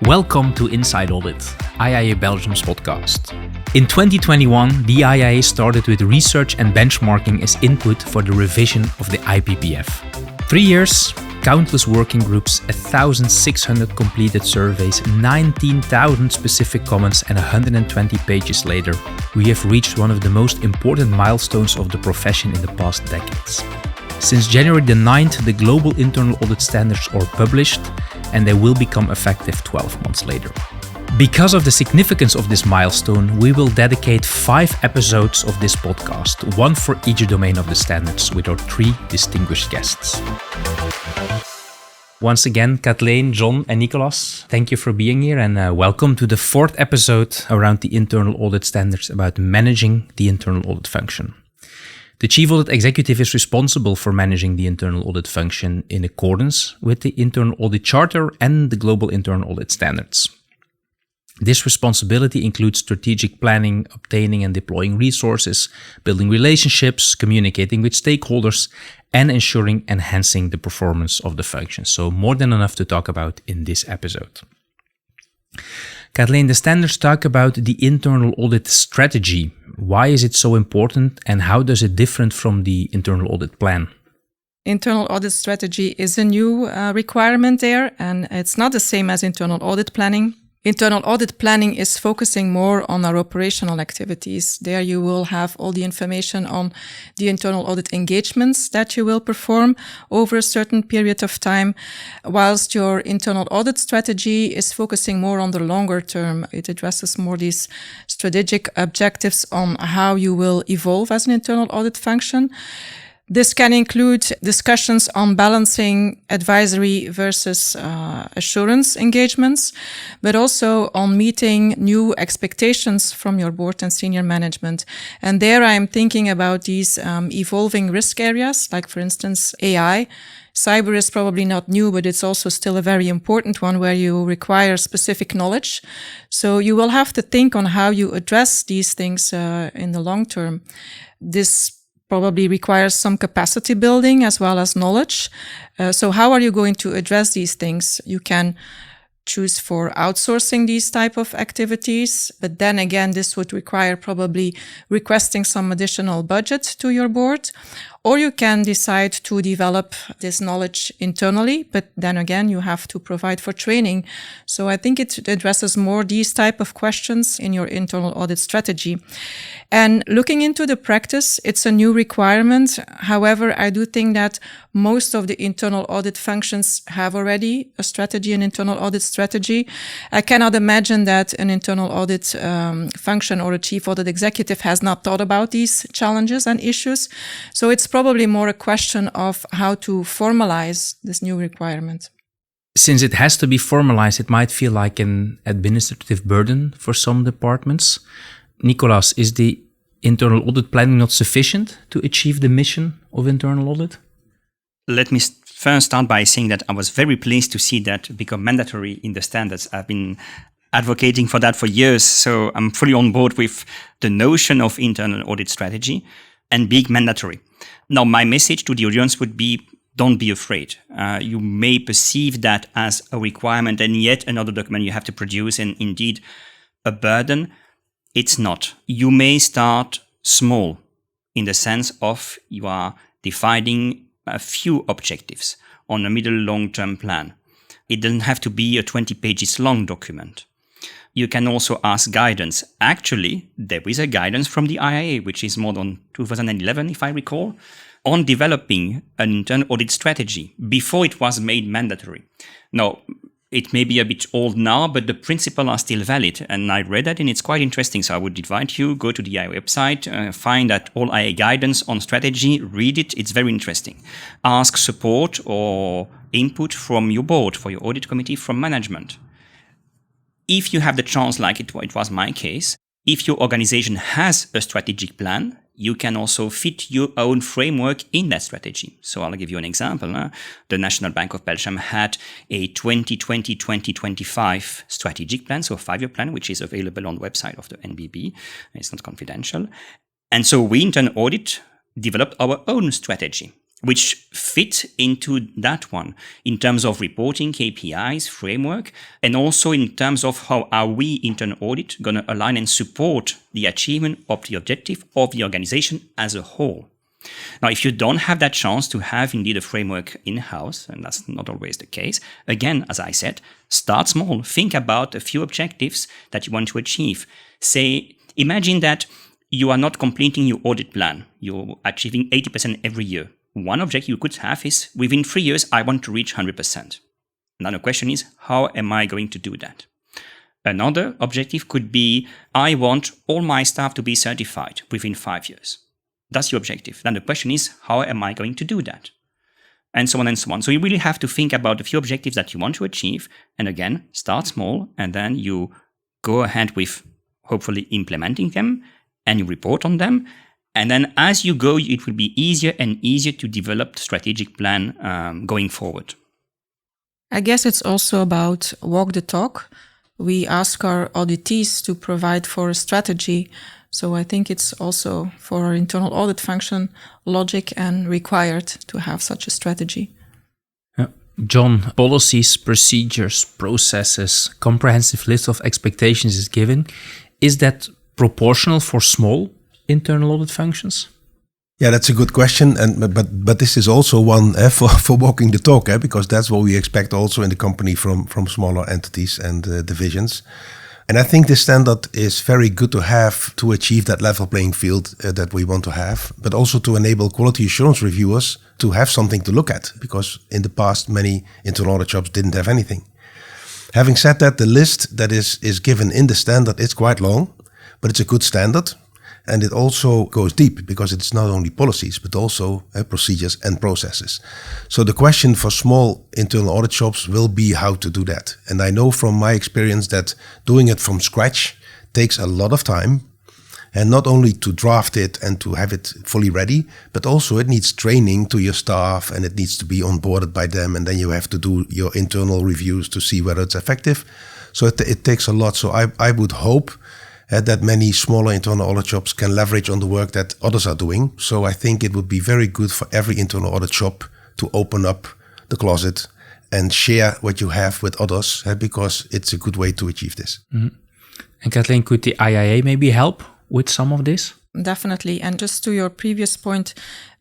Welcome to Inside Audit, IIA Belgium's podcast. In 2021, the IIA started with research and benchmarking as input for the revision of the IPPF. 3 years, countless working groups, 1,600 completed surveys, 19,000 specific comments, and 120 pages later, we have reached one of the most important milestones of the profession in the past decades. Since January the 9th, the global internal audit standards are published, and they will become effective 12 months later. Because of the significance of this milestone, we will dedicate 5 episodes of this podcast, one for each domain of the standards, with our 3 distinguished guests. Once again, Kathleen, John, and Nicolas, thank you for being here, and welcome to the 4th episode around the internal audit standards about managing the internal audit function. The Chief Audit Executive is responsible for managing the internal audit function in accordance with the Internal Audit Charter and the Global Internal Audit Standards. This responsibility includes strategic planning, obtaining and deploying resources, building relationships, communicating with stakeholders, and ensuring enhancing the performance of the function. So more than enough to talk about in this episode. Kathleen, the standards talk about the internal audit strategy. Why is it so important, and how does it differ from the internal audit plan? Internal audit strategy is a new requirement there, and it's not the same as internal audit planning. Internal audit planning is focusing more on our operational activities. There you will have all the information on the internal audit engagements that you will perform over a certain period of time, whilst your internal audit strategy is focusing more on the longer term. It addresses more these strategic objectives on how you will evolve as an internal audit function. This can include discussions on balancing advisory versus assurance engagements, but also on meeting new expectations from your board and senior management. And there I am thinking about these evolving risk areas, like for instance, AI. Cyber is probably not new, but it's also still a very important one where you require specific knowledge. So you will have to think on how you address these things in the long term. This probably requires some capacity building as well as knowledge. So how are you going to address these things? You can choose for outsourcing these type of activities, but then again, this would require probably requesting some additional budget to your board. Or you can decide to develop this knowledge internally, but then again, you have to provide for training. So I think it addresses more these type of questions in your internal audit strategy. And looking into the practice, it's a new requirement. However, I do think that most of the internal audit functions have already a strategy, an internal audit strategy. I cannot imagine that an internal audit function or a chief audit executive has not thought about these challenges and issues. So it's probably more a question of how to formalize this new requirement. Since it has to be formalized, it might feel like an administrative burden for some departments. Nicolas, is the internal audit planning not sufficient to achieve the mission of internal audit? Let me first start by saying that I was very pleased to see that become mandatory in the standards. I've been advocating for that for years, so I'm fully on board with the notion of internal audit strategy and being mandatory. Now, my message to the audience would be, don't be afraid. You may perceive that as a requirement and yet another document you have to produce and indeed a burden. It's not. You may start small in the sense of you are defining a few objectives on a middle long-term plan. It doesn't have to be a 20 pages long document. You can also ask guidance. Actually, there is a guidance from the IIA, which is more than 2011, if I recall, on developing an internal audit strategy before it was made mandatory. Now, it may be a bit old now, but the principles are still valid. And I read that and it's quite interesting. So I would invite you, go to the IIA website, find that all IIA guidance on strategy, read it. It's very interesting. Ask support or input from your board, for your audit committee, from management. If you have the chance, like it was my case, if your organization has a strategic plan, you can also fit your own framework in that strategy. So I'll give you an example. The National Bank of Belgium had a 2020-2025 strategic plan, so a 5-year plan, which is available on the website of the NBB. It's not confidential. And so we, internal audit, developed our own strategy. which fit into that one in terms of reporting, KPIs, framework, and also in terms of how are we internal audit going to align and support the achievement of the objective of the organization as a whole. Now, if you don't have that chance to have indeed a framework in-house, and that's not always the case, again, as I said, start small. Think about a few objectives that you want to achieve. Say, imagine that you are not completing your audit plan. You're achieving 80% every year. One objective you could have is, within 3 years, I want to reach 100%. Now the question is, how am I going to do that? Another objective could be, I want all my staff to be certified within 5 years. That's your objective. Then the question is, how am I going to do that? And so on and so on. So you really have to think about a few objectives that you want to achieve. And again, start small, and then you go ahead with hopefully implementing them, and you report on them. And then as you go, it will be easier and easier to develop the strategic plan going forward. I guess it's also about walk the talk. We ask our auditees to provide for a strategy. So I think it's also for our internal audit function logic and required to have such a strategy. John, policies, procedures, processes, comprehensive list of expectations is given. Is that proportional for small internal audit functions? Yeah, that's a good question, but this is also one for walking the talk, because that's what we expect also in the company from smaller entities and divisions. And I think this standard is very good to have to achieve that level playing field that we want to have, but also to enable quality assurance reviewers to have something to look at, because in the past many internal audit shops didn't have anything. Having said that, the list that is given in the standard is quite long, but it's a good standard. And it also goes deep, because it's not only policies, but also procedures and processes. So the question for small internal audit shops will be how to do that. And I know from my experience that doing it from scratch takes a lot of time. And not only to draft it and to have it fully ready, but also it needs training to your staff, and it needs to be onboarded by them. And then you have to do your internal reviews to see whether it's effective. So it takes a lot. So I would hope that many smaller internal audit shops can leverage on the work that others are doing. So I think it would be very good for every internal audit shop to open up the closet and share what you have with others, because it's a good way to achieve this. Mm-hmm. And Kathleen, could the IIA maybe help with some of this? Definitely. And just to your previous point,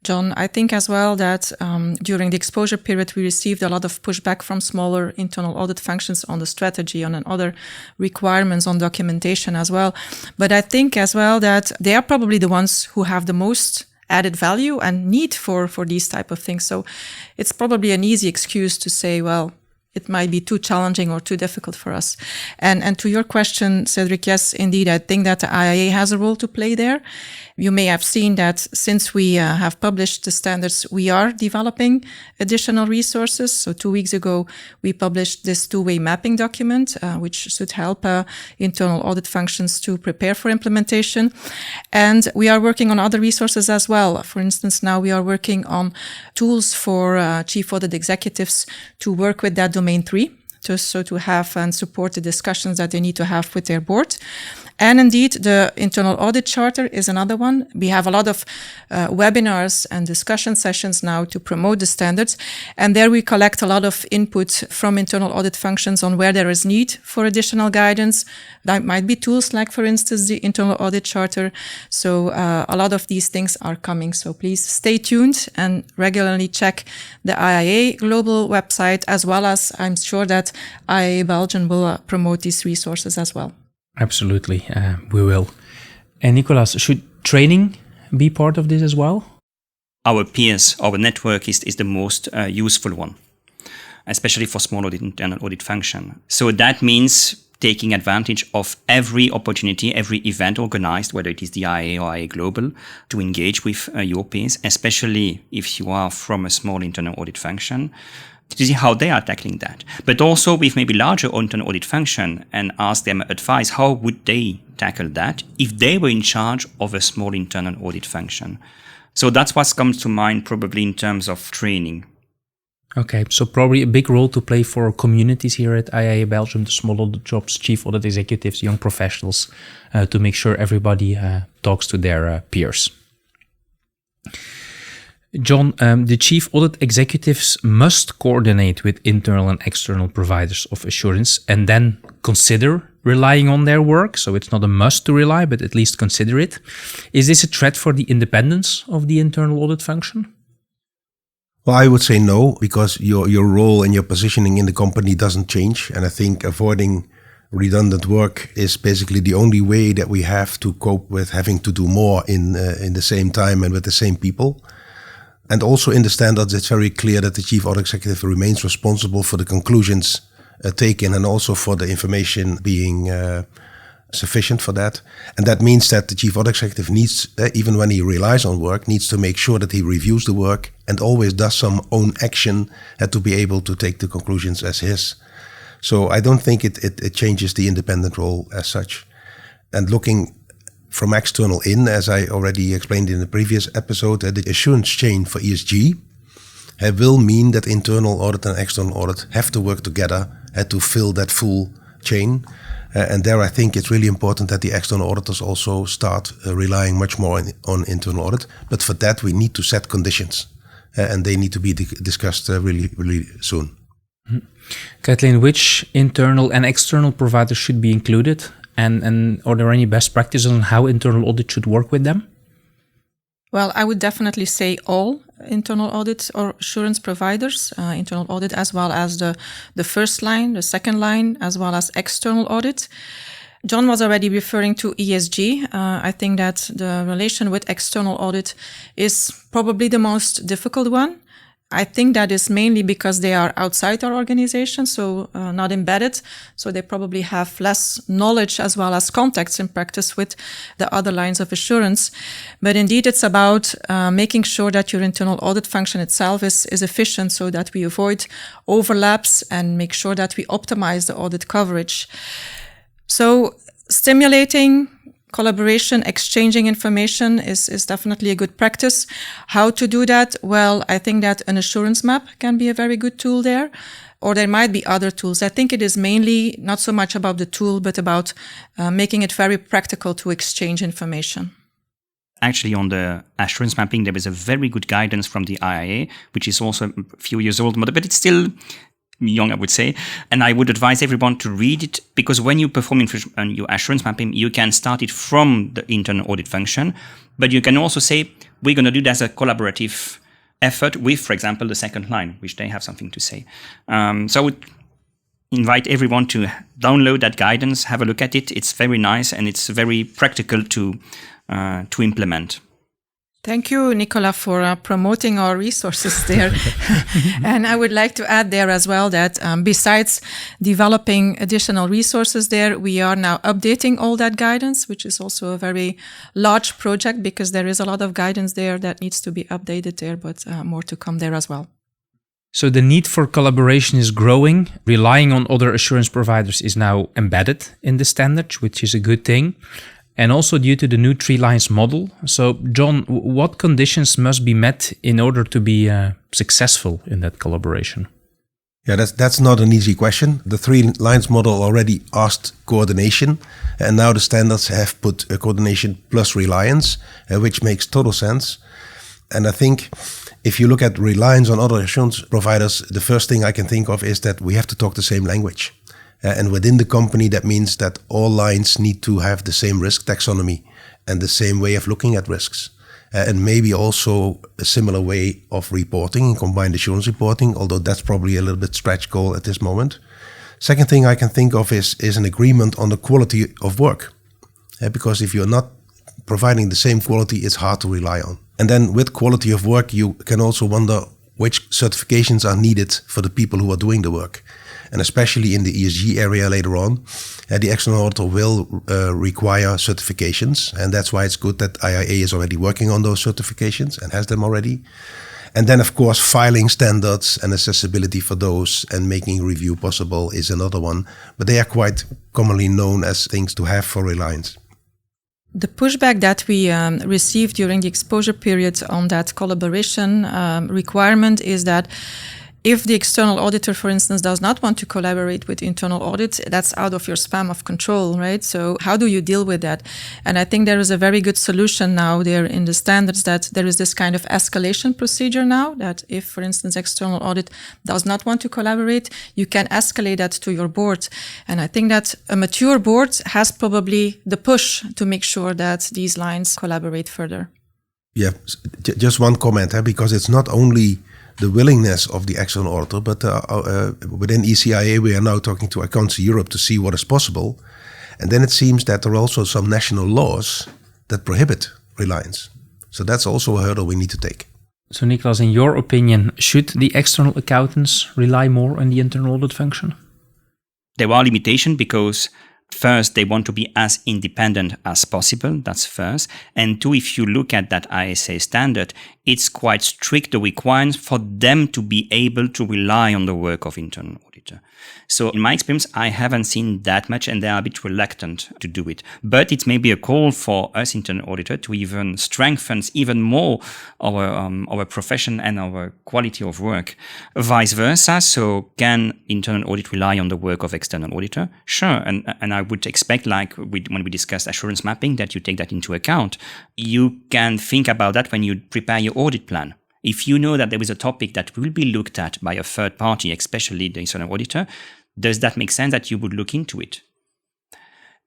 John, I think as well that during the exposure period, we received a lot of pushback from smaller internal audit functions on the strategy, on other requirements, on documentation as well. But I think as well that they are probably the ones who have the most added value and need for these type of things. So it's probably an easy excuse to say, well, it might be too challenging or too difficult for us. And to your question, Cedric, yes, indeed, I think that the IIA has a role to play there. You may have seen that since we have published the standards, we are developing additional resources. So 2 weeks ago, we published this two-way mapping document, which should help internal audit functions to prepare for implementation. And we are working on other resources as well. For instance, now we are working on tools for chief audit executives to work with that domain 3. So to have and support the discussions that they need to have with their board. And indeed, the internal audit charter is another one. We have a lot of webinars and discussion sessions now to promote the standards. And there we collect a lot of input from internal audit functions on where there is need for additional guidance. That might be tools like, for instance, the internal audit charter. So a lot of these things are coming. So please stay tuned and regularly check the IIA global website, as well as I'm sure that IIA Belgium will promote these resources as well. Absolutely, we will. And Nicolas, should training be part of this as well? Our peers, our network is the most useful one, especially for small audit, internal audit function. So that means taking advantage of every opportunity, every event organized, whether it is the IIA or IIA Global, to engage with your peers, especially if you are from a small internal audit function, to see how they are tackling that. But also with maybe larger internal audit function, and ask them advice, how would they tackle that if they were in charge of a small internal audit function? So that's what comes to mind probably in terms of training. Okay, so probably a big role to play for communities here at IIA Belgium, the small audit jobs, chief audit executives, young professionals, to make sure everybody talks to their peers. John, the chief audit executives must coordinate with internal and external providers of assurance and then consider relying on their work. So it's not a must to rely, but at least consider it. Is this a threat for the independence of the internal audit function? Well, I would say no, because your role and your positioning in the company doesn't change. And I think avoiding redundant work is basically the only way that we have to cope with having to do more in the same time and with the same people. And also in the standards, it's very clear that the chief audit executive remains responsible for the conclusions taken and also for the information being sufficient for that. And that means that the chief audit executive needs, even when he relies on work, needs to make sure that he reviews the work and always does some own action to be able to take the conclusions as his. So I don't think it changes the independent role as such. And looking from external in, as I already explained in the previous episode, the assurance chain for ESG will mean that internal audit and external audit have to work together to fill that full chain. And there I think it's really important that the external auditors also start relying much more on internal audit. But for that we need to set conditions and they need to be discussed really, really soon. Kathleen, which internal and external providers should be included? And are there any best practices on how internal audit should work with them? Well, I would definitely say all internal audit or assurance providers, internal audit as well as the first line, the second line, as well as external audit. John was already referring to ESG. I think that the relation with external audit is probably the most difficult one. I think that is mainly because they are outside our organization, so not embedded. So they probably have less knowledge as well as contacts in practice with the other lines of assurance. But indeed, it's about making sure that your internal audit function itself is efficient so that we avoid overlaps and make sure that we optimize the audit coverage. So stimulating collaboration, exchanging information is definitely a good practice. How to do that? Well, I think that an assurance map can be a very good tool there, or there might be other tools. I think it is mainly not so much about the tool, but about making it very practical to exchange information. Actually, on the assurance mapping, there is a very good guidance from the IIA, which is also a few years old, but it's still young, I would say. And I would advise everyone to read it, because when you perform your assurance mapping, you can start it from the internal audit function, but you can also say, we're going to do that as a collaborative effort with, for example, the second line, which they have something to say. So I would invite everyone to download that guidance, have a look at it. It's very nice and it's very practical to implement. Thank you, Nicolas, for promoting our resources there. And I would like to add there as well that besides developing additional resources there, we are now updating all that guidance, which is also a very large project because there is a lot of guidance there that needs to be updated there, but more to come there as well. So the need for collaboration is growing. Relying on other assurance providers is now embedded in the standard, which is a good thing. And also due to the new 3 lines model. So, John, what conditions must be met in order to be successful in that collaboration? Yeah, that's not an easy question. The 3 lines model already asked coordination, and now the standards have put coordination plus reliance, which makes total sense. And I think if you look at reliance on other assurance providers, the first thing I can think of is that we have to talk the same language. And within the company, that means that all lines need to have the same risk taxonomy and the same way of looking at risks. And maybe also a similar way of reporting, combined assurance reporting, although that's probably a little bit stretch goal at this moment. Second thing I can think of is an agreement on the quality of work. Because if you're not providing the same quality, it's hard to rely on. And then with quality of work, you can also wonder which certifications are needed for the people who are doing the work. And especially in the ESG area later on, the external auditor will require certifications. And that's why it's good that IIA is already working on those certifications and has them already. And then, of course, filing standards and accessibility for those and making review possible is another one. But they are quite commonly known as things to have for reliance. The pushback that we received during the exposure period on that collaboration requirement is that If the external auditor, for instance, does not want to collaborate with internal audit, that's out of your span of control, right? So how do you deal with that? And I think there is a very good solution now there in the standards that there is this kind of escalation procedure now that if, for instance, external audit does not want to collaborate, you can escalate that to your board. And I think that a mature board has probably the push to make sure that these lines collaborate further. Yeah, just one comment, because it's not only the willingness of the external auditor, but within ECIA, we are now talking to Accounts Europe to see what is possible. And then it seems that there are also some national laws that prohibit reliance. So that's also a hurdle we need to take. So Nicolas, in your opinion, should the external accountants rely more on the internal audit function? There are limitations because first, they want to be as independent as possible. That's first. And two, if you look at that ISA standard, it's quite strict, the requirements for them to be able to rely on the work of internal auditor. So in my experience, I haven't seen that much and they are a bit reluctant to do it. But it's maybe a call for us internal auditor to even strengthen even more our profession and our quality of work. Vice versa. So can internal audit rely on the work of external auditor? Sure. And I would expect, like when we discussed assurance mapping, that you take that into account. You can think about that when you prepare your audit plan. If you know that there is a topic that will be looked at by a third party, especially the external auditor, does that make sense that you would look into it?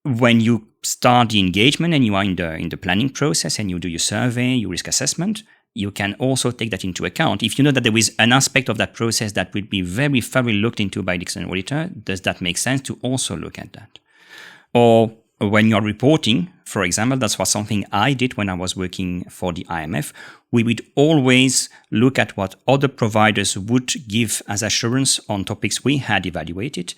When you start the engagement and you are in the planning process and you do your survey, your risk assessment, you can also take that into account. If you know that there is an aspect of that process that will be very thoroughly looked into by the external auditor, does that make sense to also look at that? Or when you're reporting, for example, that's was something I did when I was working for the IMF. We would always look at what other providers would give as assurance on topics we had evaluated.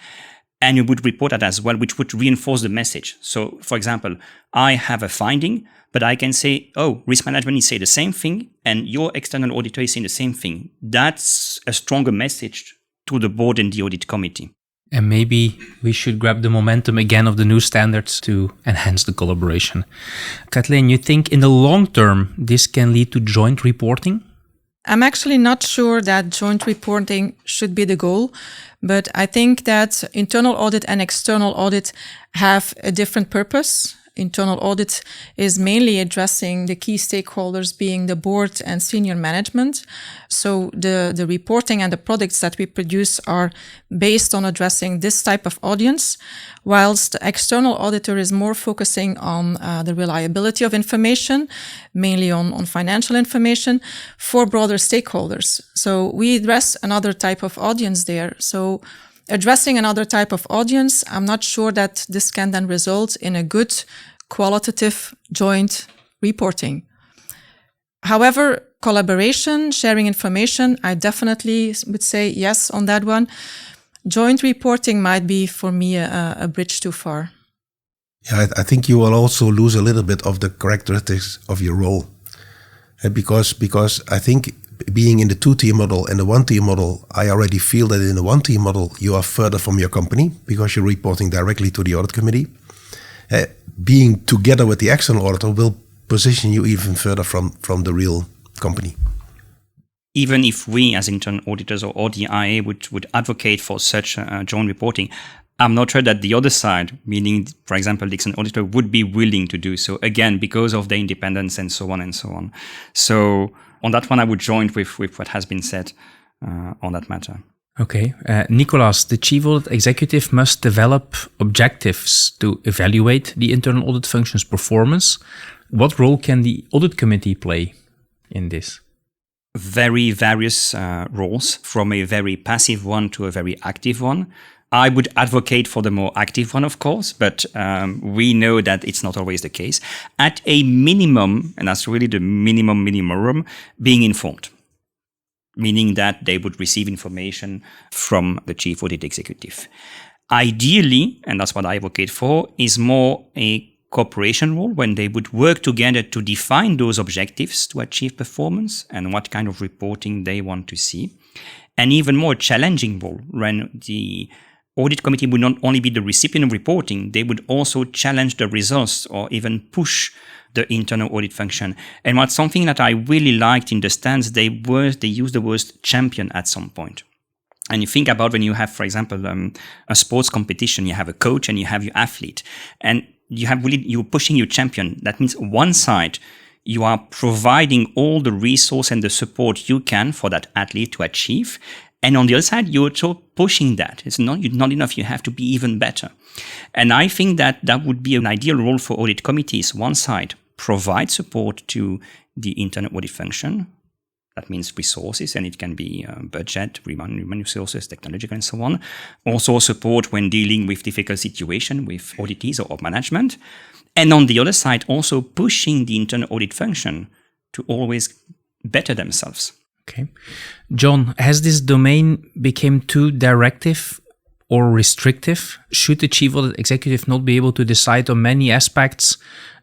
And you would report that as well, which would reinforce the message. So, for example, I have a finding, but I can say, oh, risk management is saying the same thing, and your external auditor is saying the same thing. That's a stronger message to the board and the audit committee. And maybe we should grab the momentum again of the new standards to enhance the collaboration. Kathleen, you think in the long term this can lead to joint reporting? I'm actually not sure that joint reporting should be the goal, but I think that internal audit and external audit have a different purpose. Internal audit is mainly addressing the key stakeholders being the board and senior management. So the reporting and the products that we produce are based on addressing this type of audience, whilst the external auditor is more focusing on the reliability of information, mainly on financial information for broader stakeholders. So we address another type of audience there. So addressing another type of audience, I'm not sure that this can then result in a good qualitative joint reporting. However, collaboration, sharing information, I definitely would say yes on that one. Joint reporting might be for me a bridge too far. Yeah, I think you will also lose a little bit of the characteristics of your role. Because I think being in the 2-tier model and the 1-tier model, I already feel that in the 1-tier model, you are further from your company because you're reporting directly to the audit committee. Being together with the external auditor will position you even further from the real company. Even if we as internal auditors or the IA would advocate for such joint reporting, I'm not sure that the other side, meaning, for example, the external auditor, would be willing to do so, again, because of their independence and so on and so on. So on that one, I would join with what has been said on that matter. Okay. Nicolas, the Chief Audit Executive must develop objectives to evaluate the internal audit function's performance. What role can the audit committee play in this? Very various roles, from a very passive one to a very active one. I would advocate for the more active one, of course, but we know that it's not always the case. At a minimum, and that's really the minimum, being informed. Meaning that they would receive information from the Chief Audit Executive. Ideally, and that's what I advocate for, is more a cooperation role when they would work together to define those objectives to achieve performance and what kind of reporting they want to see. And even more challenging role when the audit committee would not only be the recipient of reporting, they would also challenge the results or even push the internal audit function. And what's something that I really liked in the stands, they used the word champion at some point. And you think about when you have, for example, a sports competition, you have a coach and you have your athlete, and you're pushing your champion. That means one side, you are providing all the resource and the support you can for that athlete to achieve. And on the other side, you're also pushing that. It's not enough. You have to be even better. And I think that would be an ideal role for audit committees. One side, provide support to the internal audit function. That means resources, and it can be budget, human resources, technological, and so on. Also support when dealing with difficult situations with auditees or management. And on the other side, also pushing the internal audit function to always better themselves. Okay. John, has this domain become too directive or restrictive? Should the chief audit executive not be able to decide on many aspects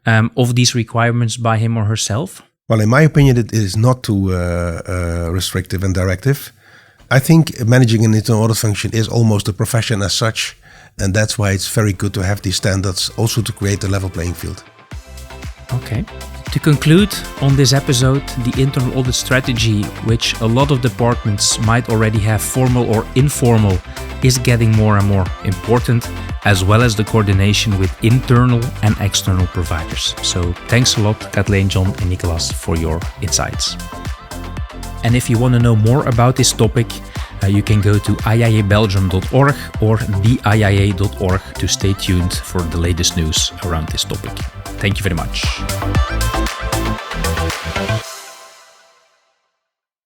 of these requirements by him or herself? Well, in my opinion, it is not too restrictive and directive. I think managing an internal audit function is almost a profession as such, and that's why it's very good to have these standards, also to create a level playing field. Okay. To conclude on this episode, the internal audit strategy, which a lot of departments might already have formal or informal, is getting more and more important, as well as the coordination with internal and external providers. So thanks a lot, Kathleen, John and Nicolas, for your insights. And if you want to know more about this topic, you can go to iaabelgium.org or theiaa.org to stay tuned for the latest news around this topic. Thank you very much.